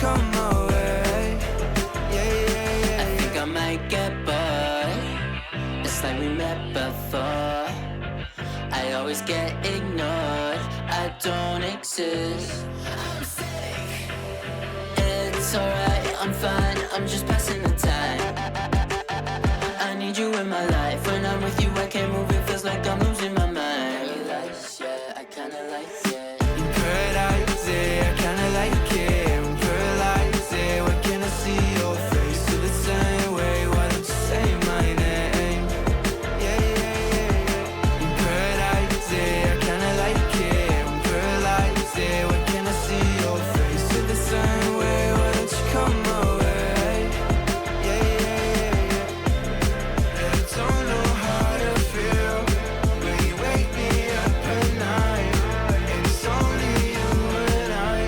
come my way? Yeah. I think I might get bored. It's like we met before. I always get ignored. I don't exist. I'm sick. It's alright, I'm fine. I'm just passing the time. I need you in my life. When I'm with you, I can't move. It feels like I'm losing my mind. Yeah, I kinda like it. In paradise, yeah, I kinda like it. In paradise, yeah, where can I see your face? Feel the same way, why don't you say my name? Yeah. In paradise, yeah, I kinda like it. In paradise, yeah, where can I see your face? Feel the same way, why don't you come my way? Yeah. I don't know how to feel when you wake me up at night. It's only you and I.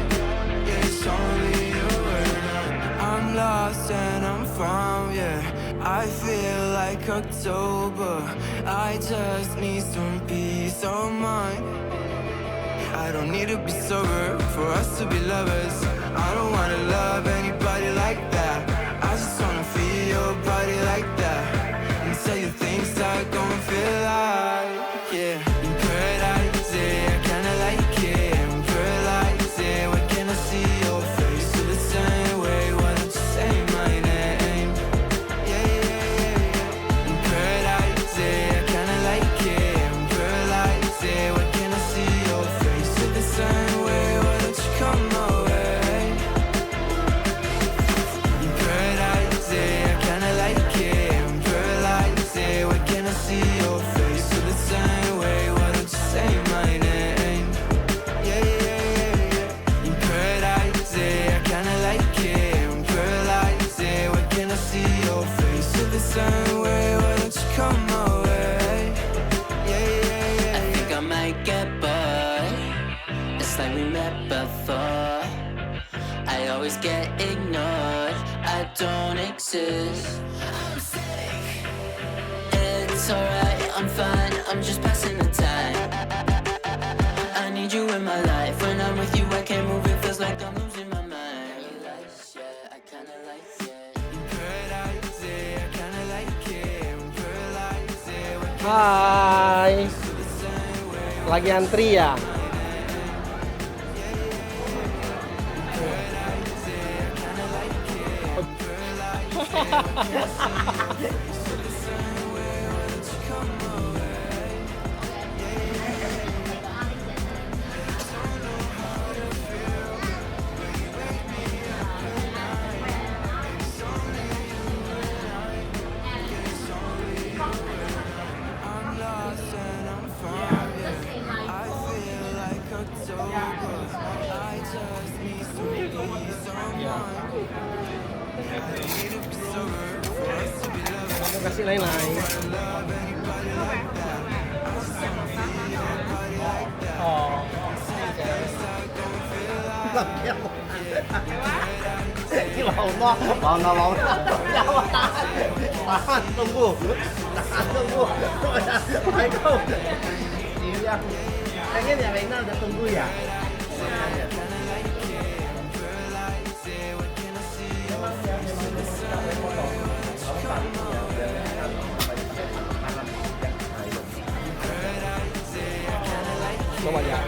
Yeah, it's only you and I. I'm lost and I'm found, yeah. I feel like October. I just need some peace of mind. I don't need to be sober for us to be lovers. I don't wanna love anybody like that. I just wanna feel your body like that and tell you things that gon' feel like, yeah. In paradise, yeah, I kinda like it. In paradise, yeah, where can I see your face? Feel the same way, why don't you say my name? Yeah. In paradise, yeah, I kinda like it. In paradise, yeah, where can I see your face? Feel the same way, why don't you come my way? In paradise, yeah, I kinda like it. In paradise, yeah, where can I see your face? Feel the same way, why don't you say my name? Yeah. In paradise, yeah, I kinda like it. In paradise, yeah, where can I see your face? Feel the same way, why don't you come my way? Yeah. I think I might get bored. It's like we met before. I always get ignored. I don't exist. I'm sick. It's alright, I'm fine. I'm just passing the time. I need you in my life. When I'm with you, I can't move. It feels like I'm losing my mind. Yeah, I kinda like it. In paradise, yeah, I kinda like it. In paradise, yeah, where can Hai, lagi antri ya? I'm lost and I'm found, yeah. I feel like October. I just need some peace of mind. I don't need to be sober for us to be lovers. Kamu kasih lain-lain. Love anybody like that. I just wanna feel your body like that. Oh. Things that gon' feel like. Ini mau tahan, tunggu. Ayo. Iya. Pengen ya Reina udah tunggu ya. Coba ya.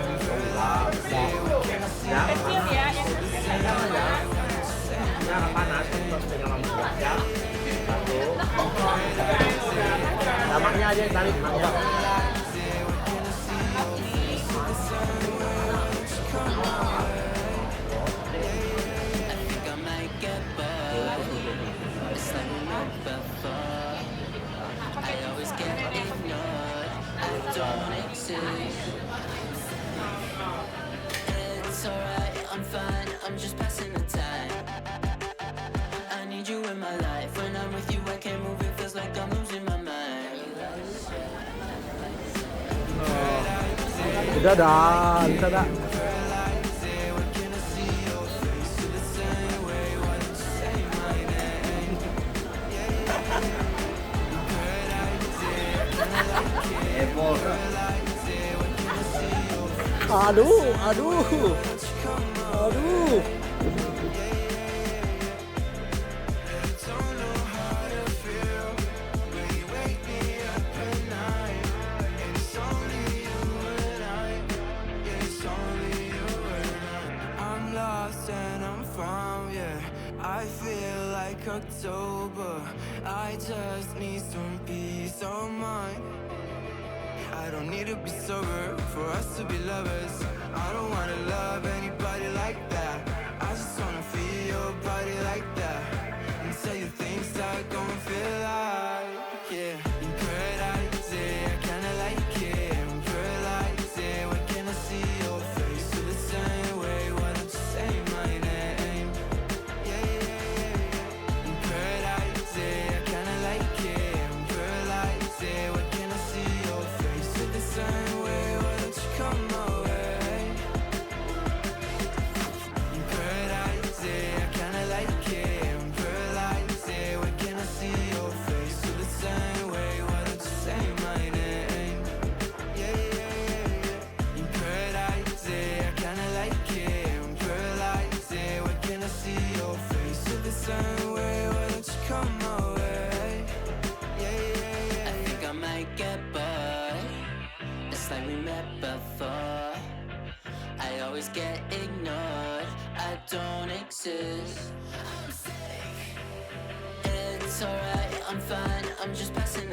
Kecil ya, yang kecil. Ya, panas terus dengan ya. Satu. Damaknya aja tarik. It's alright, I'm fine, I'm just passing the time. I need you in my life. When I'm with you, I can't move. It feels like I'm losing my mind. Udah dah, bisa dah. Aduh. I feel like October. I just need some peace of mind. I don't need to be sober for us to be lovers. I don't wanna love anybody like that. I just wanna feel your body like that and tell you things that don't feel like, yeah. In paradise, yeah, I kinda like it. In paradise, yeah, when can I see your face? Feel the same way, why don't you say my name? Yeah, yeah, yeah, yeah. In paradise, yeah, I kinda like it. In paradise, yeah, when can I see your face? Feel the same way, why don't you come my way? In paradise, yeah, I kinda like it. In paradise, yeah, when can I see your face? Feel the same way, why don't you say my name? Yeah, yeah, yeah, yeah. In paradise, yeah, I kinda like it. In paradise, yeah, when can I see your face? Feel the same way, why don't you come my way? Yeah, yeah, yeah. I think I might get bored. It's like we met before. I always get ignored. I don't exist. I'm sick. It's alright, I'm fine. I'm just passing